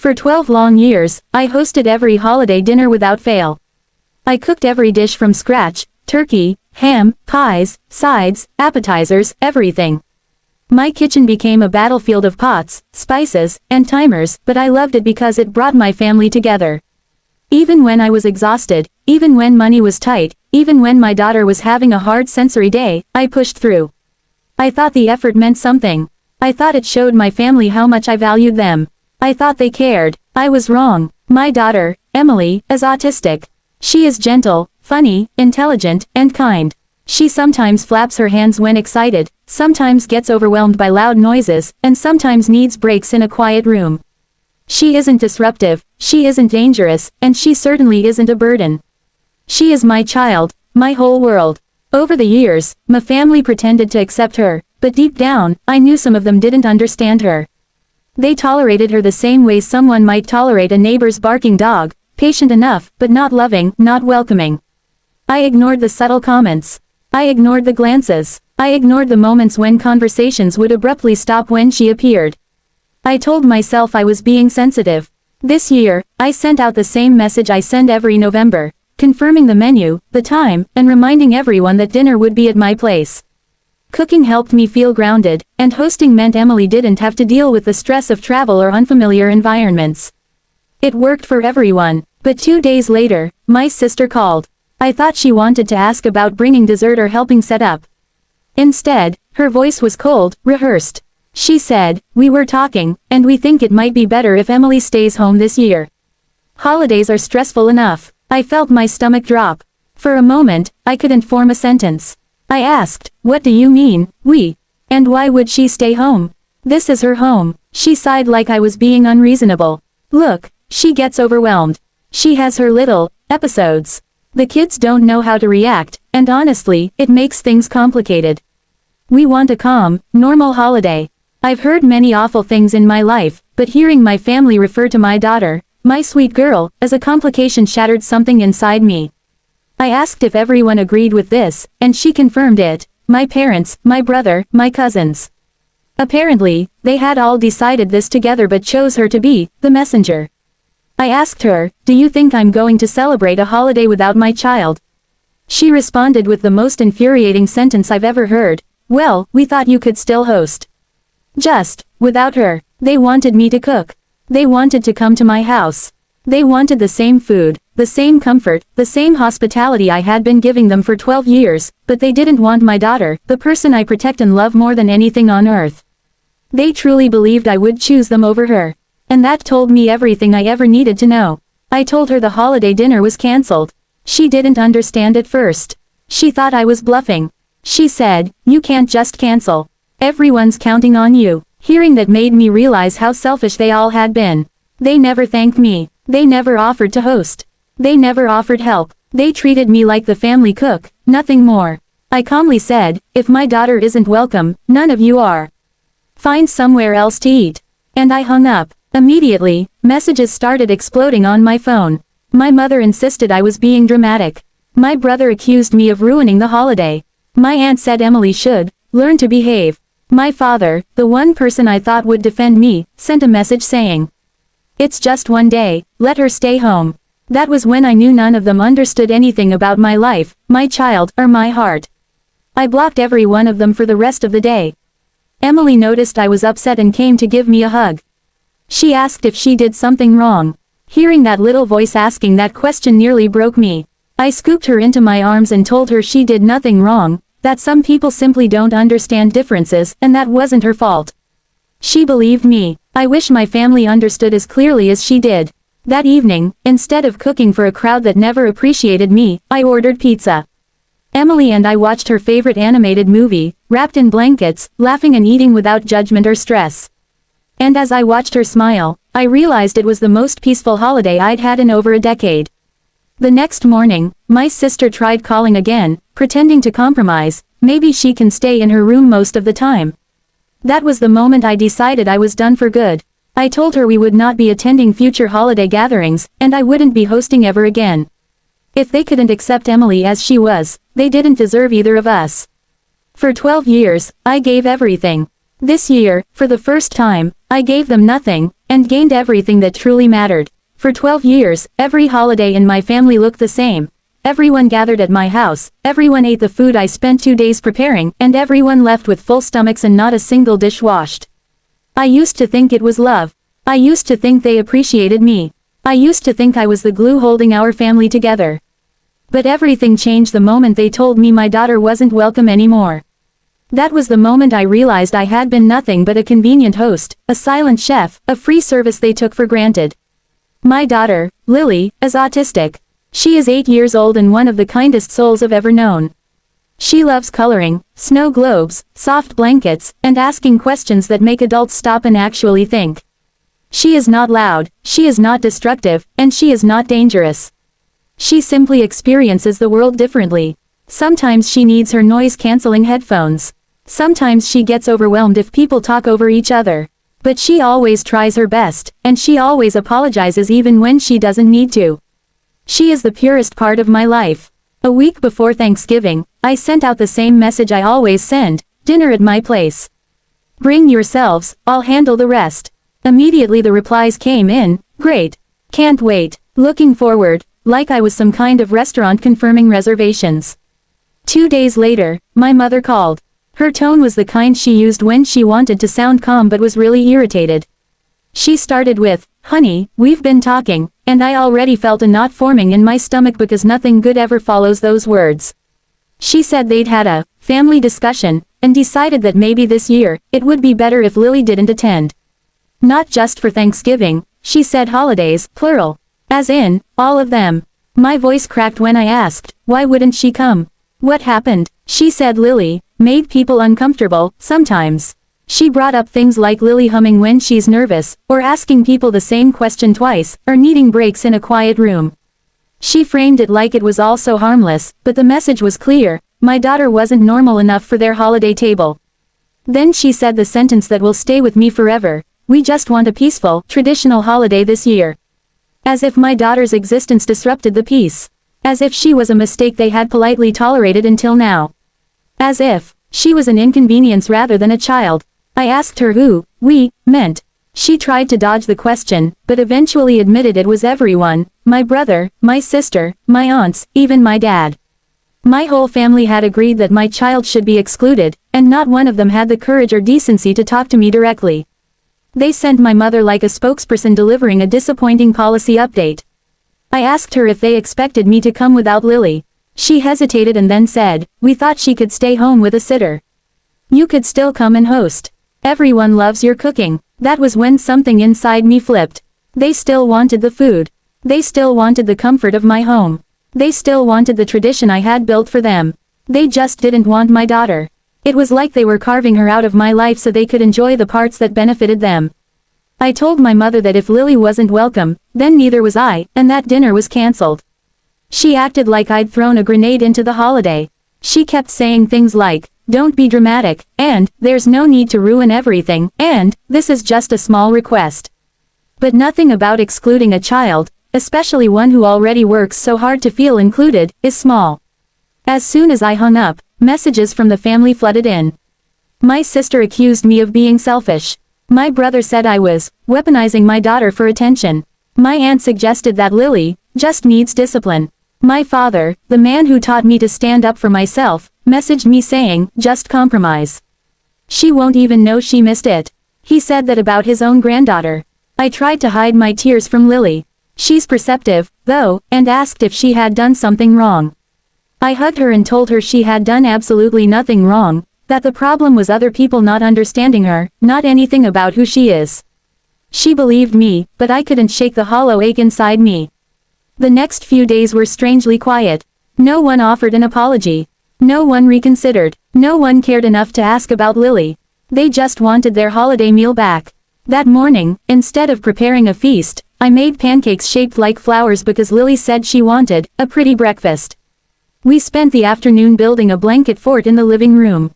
For 12 long years, I hosted every holiday dinner without fail. I cooked every dish from scratch: turkey, ham, pies, sides, appetizers, everything. My kitchen became a battlefield of pots, spices, and timers, but I loved it because it brought my family together. Even when I was exhausted, even when money was tight, even when my daughter was having a hard sensory day, I pushed through. I thought the effort meant something. I thought it showed my family how much I valued them. I thought they cared. I was wrong. My daughter, Emily, is autistic. She is gentle, funny, intelligent, and kind. She sometimes flaps her hands when excited, sometimes gets overwhelmed by loud noises, and sometimes needs breaks in a quiet room. She isn't disruptive, she isn't dangerous, and she certainly isn't a burden. She is my child, my whole world. Over the years, my family pretended to accept her, but deep down, I knew some of them didn't understand her. They tolerated her the same way someone might tolerate a neighbor's barking dog, patient enough, but not loving, not welcoming. I ignored the subtle comments. I ignored the glances. I ignored the moments when conversations would abruptly stop when she appeared. I told myself I was being sensitive. This year, I sent out the same message I send every November, confirming the menu, the time, and reminding everyone that dinner would be at my place. Cooking helped me feel grounded, and hosting meant Emily didn't have to deal with the stress of travel or unfamiliar environments. It worked for everyone, but 2 days later, my sister called. I thought she wanted to ask about bringing dessert or helping set up. Instead, her voice was cold, rehearsed. She said, "We were talking, and we think it might be better if Emily stays home this year. Holidays are stressful enough." I felt my stomach drop. For a moment, I couldn't form a sentence. I asked, "What do you mean, we? And why would she stay home? This is her home." She sighed like I was being unreasonable. "Look, she gets overwhelmed. She has her little episodes. The kids don't know how to react, and honestly, it makes things complicated. We want a calm, normal holiday." I've heard many awful things in my life, but hearing my family refer to my daughter, my sweet girl, as a complication shattered something inside me. I asked if everyone agreed with this, and she confirmed it: my parents, my brother, my cousins. Apparently, they had all decided this together but chose her to be the messenger. I asked her, "Do you think I'm going to celebrate a holiday without my child?" She responded with the most infuriating sentence I've ever heard: "Well, we thought you could still host. Just, without her." They wanted me to cook. They wanted to come to my house. They wanted the same food, the same comfort, the same hospitality I had been giving them for 12 years, but they didn't want my daughter, the person I protect and love more than anything on earth. They truly believed I would choose them over her. And that told me everything I ever needed to know. I told her the holiday dinner was cancelled. She didn't understand at first. She thought I was bluffing. She said, "You can't just cancel. Everyone's counting on you." Hearing that made me realize how selfish they all had been. They never thanked me. They never offered to host. They never offered help. They treated me like the family cook, nothing more. I calmly said, "If my daughter isn't welcome, none of you are. Find somewhere else to eat." And I hung up. Immediately, messages started exploding on my phone. My mother insisted I was being dramatic. My brother accused me of ruining the holiday. My aunt said Emily should learn to behave. My father, the one person I thought would defend me, sent a message saying, "It's just one day, let her stay home." That was when I knew none of them understood anything about my life, my child, or my heart. I blocked every one of them for the rest of the day. Emily noticed I was upset and came to give me a hug. She asked if she did something wrong. Hearing that little voice asking that question nearly broke me. I scooped her into my arms and told her she did nothing wrong, that some people simply don't understand differences, and that wasn't her fault. She believed me. I wish my family understood as clearly as she did. That evening, instead of cooking for a crowd that never appreciated me, I ordered pizza. Emily and I watched her favorite animated movie, wrapped in blankets, laughing and eating without judgment or stress. And as I watched her smile, I realized it was the most peaceful holiday I'd had in over a decade. The next morning, my sister tried calling again, pretending to compromise. Maybe she can stay in her room most of the time. That was the moment I decided I was done for good. I told her we would not be attending future holiday gatherings, and I wouldn't be hosting ever again. If they couldn't accept Emily as she was, they didn't deserve either of us. For 12 years, I gave everything. This year, for the first time, I gave them nothing, and gained everything that truly mattered. For 12 years, every holiday in my family looked the same. Everyone gathered at my house, everyone ate the food I spent 2 days preparing, and everyone left with full stomachs and not a single dish washed. I used to think it was love. I used to think they appreciated me. I used to think I was the glue holding our family together. But everything changed the moment they told me my daughter wasn't welcome anymore. That was the moment I realized I had been nothing but a convenient host, a silent chef, a free service they took for granted. My daughter, Lily, is autistic. She is 8 years old and one of the kindest souls I've ever known. She loves coloring, snow globes, soft blankets, and asking questions that make adults stop and actually think. She is not loud, she is not destructive, and she is not dangerous. She simply experiences the world differently. Sometimes she needs her noise-canceling headphones. Sometimes she gets overwhelmed if people talk over each other. But she always tries her best, and she always apologizes even when she doesn't need to. She is the purest part of my life. A week before Thanksgiving, I sent out the same message I always send: dinner at my place. Bring yourselves, I'll handle the rest. Immediately the replies came in: great. Can't wait. Looking forward, like I was some kind of restaurant confirming reservations. 2 days later, my mother called. Her tone was the kind she used when she wanted to sound calm but was really irritated. She started with, "Honey, we've been talking," and I already felt a knot forming in my stomach because nothing good ever follows those words. She said they'd had a family discussion, and decided that maybe this year, it would be better if Lily didn't attend. Not just for Thanksgiving, she said holidays, plural. As in, all of them. My voice cracked when I asked, why wouldn't she come? What happened? She said Lily made people uncomfortable, sometimes. She brought up things like Lily humming when she's nervous, or asking people the same question twice, or needing breaks in a quiet room. She framed it like it was all so harmless, but the message was clear: my daughter wasn't normal enough for their holiday table. Then she said the sentence that will stay with me forever: we just want a peaceful, traditional holiday this year. As if my daughter's existence disrupted the peace. As if she was a mistake they had politely tolerated until now. As if she was an inconvenience rather than a child. I asked her who we meant. She tried to dodge the question, but eventually admitted it was everyone: my brother, my sister, my aunts, even my dad. My whole family had agreed that my child should be excluded, and not one of them had the courage or decency to talk to me directly. They sent my mother like a spokesperson delivering a disappointing policy update. I asked her if they expected me to come without Lily. She hesitated and then said, we thought she could stay home with a sitter. You could still come and host. Everyone loves your cooking. That was when something inside me flipped. They still wanted the food. They still wanted the comfort of my home. They still wanted the tradition I had built for them. They just didn't want my daughter. It was like they were carving her out of my life so they could enjoy the parts that benefited them. I told my mother that if Lily wasn't welcome, then neither was I, and that dinner was cancelled. She acted like I'd thrown a grenade into the holiday. She kept saying things like, don't be dramatic, and, there's no need to ruin everything, and, this is just a small request. But nothing about excluding a child, especially one who already works so hard to feel included, is small. As soon as I hung up, messages from the family flooded in. My sister accused me of being selfish. My brother said I was weaponizing my daughter for attention. My aunt suggested that Lily just needs discipline. My father, the man who taught me to stand up for myself, messaged me saying, just compromise. She won't even know she missed it. He said that about his own granddaughter. I tried to hide my tears from Lily. She's perceptive, though, and asked if she had done something wrong. I hugged her and told her she had done absolutely nothing wrong, that the problem was other people not understanding her, not anything about who she is. She believed me, but I couldn't shake the hollow ache inside me. The next few days were strangely quiet. No one offered an apology. No one reconsidered. No one cared enough to ask about Lily. They just wanted their holiday meal back. That morning, instead of preparing a feast, I made pancakes shaped like flowers because Lily said she wanted a pretty breakfast. We spent the afternoon building a blanket fort in the living room.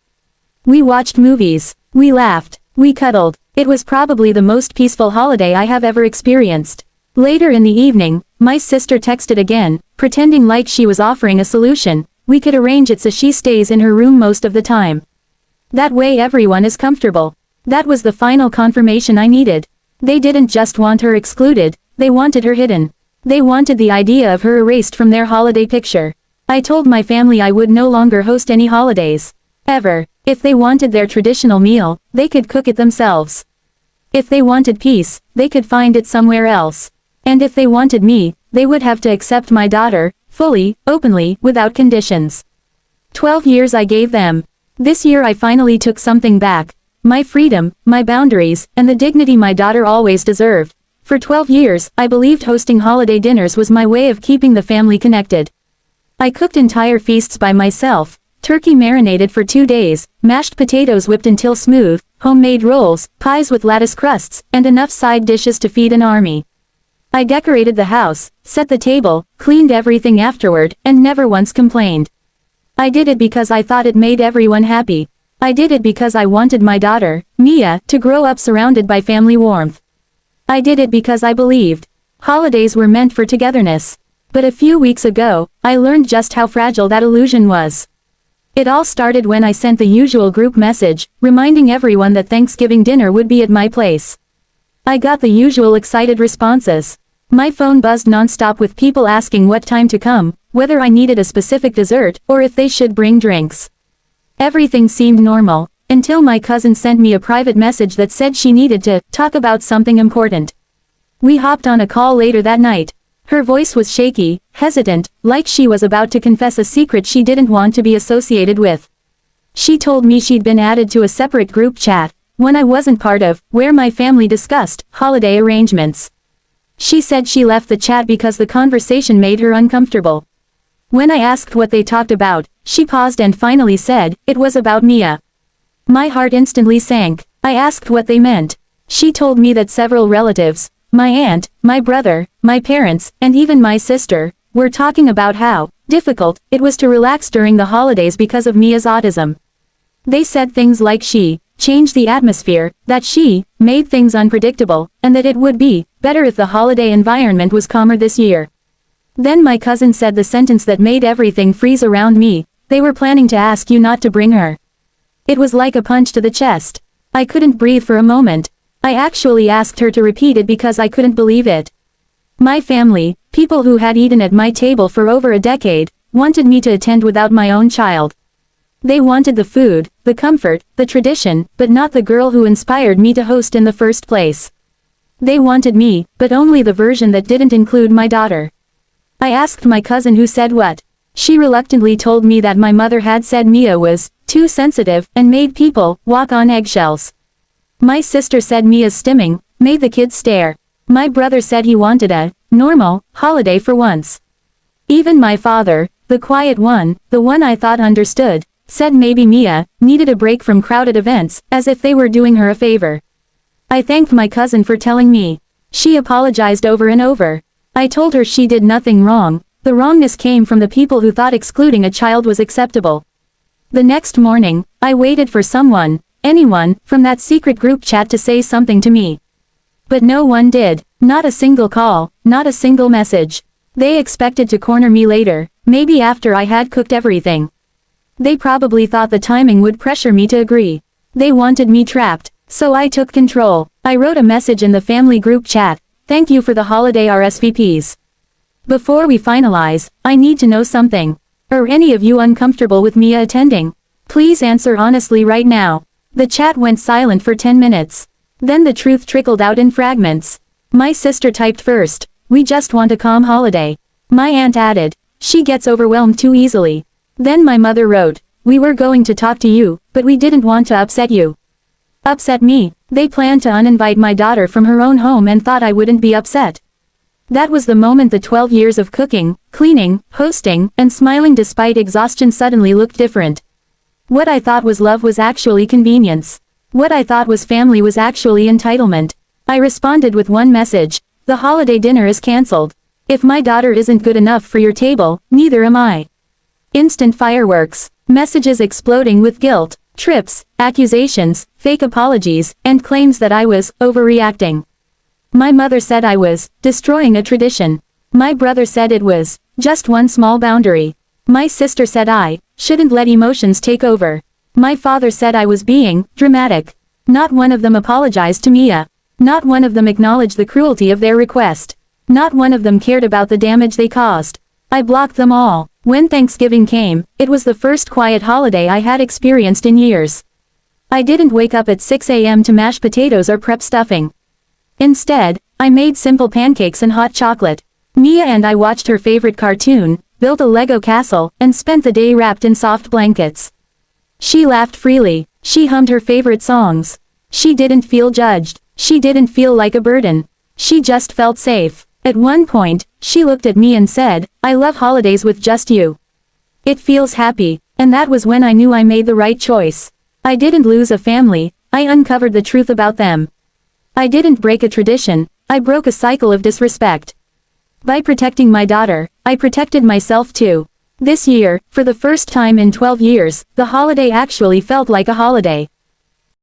We watched movies. We laughed. We cuddled. It was probably the most peaceful holiday I have ever experienced. Later in the evening, my sister texted again, pretending like she was offering a solution. We could arrange it so she stays in her room most of the time. That way everyone is comfortable. That was the final confirmation I needed. They didn't just want her excluded, they wanted her hidden. They wanted the idea of her erased from their holiday picture. I told my family I would no longer host any holidays. Ever. If they wanted their traditional meal, they could cook it themselves. If they wanted peace, they could find it somewhere else. And if they wanted me, they would have to accept my daughter, fully, openly, without conditions. 12 years I gave them. This year I finally took something back. My freedom, my boundaries, and the dignity my daughter always deserved. For 12 years, I believed hosting holiday dinners was my way of keeping the family connected. I cooked entire feasts by myself, turkey marinated for 2 days, mashed potatoes whipped until smooth, homemade rolls, pies with lattice crusts, and enough side dishes to feed an army. I decorated the house, set the table, cleaned everything afterward, and never once complained. I did it because I thought it made everyone happy. I did it because I wanted my daughter, Mia, to grow up surrounded by family warmth. I did it because I believed holidays were meant for togetherness. But a few weeks ago, I learned just how fragile that illusion was. It all started when I sent the usual group message, reminding everyone that Thanksgiving dinner would be at my place. I got the usual excited responses. My phone buzzed nonstop with people asking what time to come, whether I needed a specific dessert, or if they should bring drinks. Everything seemed normal, until my cousin sent me a private message that said she needed to talk about something important. We hopped on a call later that night. Her voice was shaky, hesitant, like she was about to confess a secret she didn't want to be associated with. She told me she'd been added to a separate group chat, one I wasn't part of, where my family discussed holiday arrangements. She said she left the chat because the conversation made her uncomfortable. When I asked what they talked about, she paused and finally said, it was about Mia. My heart instantly sank. I asked what they meant. She told me that several relatives, my aunt, my brother, my parents, and even my sister, were talking about how difficult it was to relax during the holidays because of Mia's autism. They said things like she changed the atmosphere, that she made things unpredictable, and that it would be better if the holiday environment was calmer this year. Then my cousin said the sentence that made everything freeze around me, they were planning to ask you not to bring her. It was like a punch to the chest. I couldn't breathe for a moment. I actually asked her to repeat it because I couldn't believe it. My family, people who had eaten at my table for over a decade, wanted me to attend without my own child. They wanted the food, the comfort, the tradition, but not the girl who inspired me to host in the first place. They wanted me, but only the version that didn't include my daughter. I asked my cousin who said what. She reluctantly told me that my mother had said Mia was too sensitive and made people walk on eggshells. My sister said Mia's stimming made the kids stare. My brother said he wanted a normal holiday for once. Even my father, the quiet one, the one I thought understood, said maybe Mia needed a break from crowded events, as if they were doing her a favor. I thanked my cousin for telling me. She apologized over and over. I told her she did nothing wrong. The wrongness came from the people who thought excluding a child was acceptable. The next morning, I waited for someone, anyone, from that secret group chat to say something to me. But no one did. Not a single call, not a single message. They expected to corner me later, maybe after I had cooked everything. They probably thought the timing would pressure me to agree. They wanted me trapped, so I took control. I wrote a message in the family group chat, thank you for the holiday RSVPs. Before we finalize, I need to know something. Are any of you uncomfortable with Mia attending? Please answer honestly right now. The chat went silent for 10 minutes. Then the truth trickled out in fragments. My sister typed first, we just want a calm holiday. My aunt added, she gets overwhelmed too easily. Then my mother wrote, we were going to talk to you, but we didn't want to upset you. Upset me? They planned to uninvite my daughter from her own home and thought I wouldn't be upset. That was the moment the 12 years of cooking, cleaning, hosting, and smiling despite exhaustion suddenly looked different. What I thought was love was actually convenience. What I thought was family was actually entitlement. I responded with one message, the holiday dinner is cancelled. If my daughter isn't good enough for your table, neither am I. Instant fireworks, messages exploding with guilt, trips, accusations, fake apologies, and claims that I was overreacting. My mother said I was destroying a tradition. My brother said it was just one small boundary. My sister said I shouldn't let emotions take over. My father said I was being dramatic. Not one of them apologized to Mia. Not one of them acknowledged the cruelty of their request. Not one of them cared about the damage they caused. I blocked them all. When Thanksgiving came, it was the first quiet holiday I had experienced in years. I didn't wake up at 6 a.m. to mash potatoes or prep stuffing. Instead, I made simple pancakes and hot chocolate. Mia and I watched her favorite cartoon, built a Lego castle, and spent the day wrapped in soft blankets. She laughed freely. She hummed her favorite songs. She didn't feel judged. She didn't feel like a burden. She just felt safe. At one point, she looked at me and said, "I love holidays with just you. It feels happy." And that was when I knew I made the right choice. I didn't lose a family, I uncovered the truth about them. I didn't break a tradition, I broke a cycle of disrespect. By protecting my daughter, I protected myself too. This year, for the first time in 12 years, the holiday actually felt like a holiday.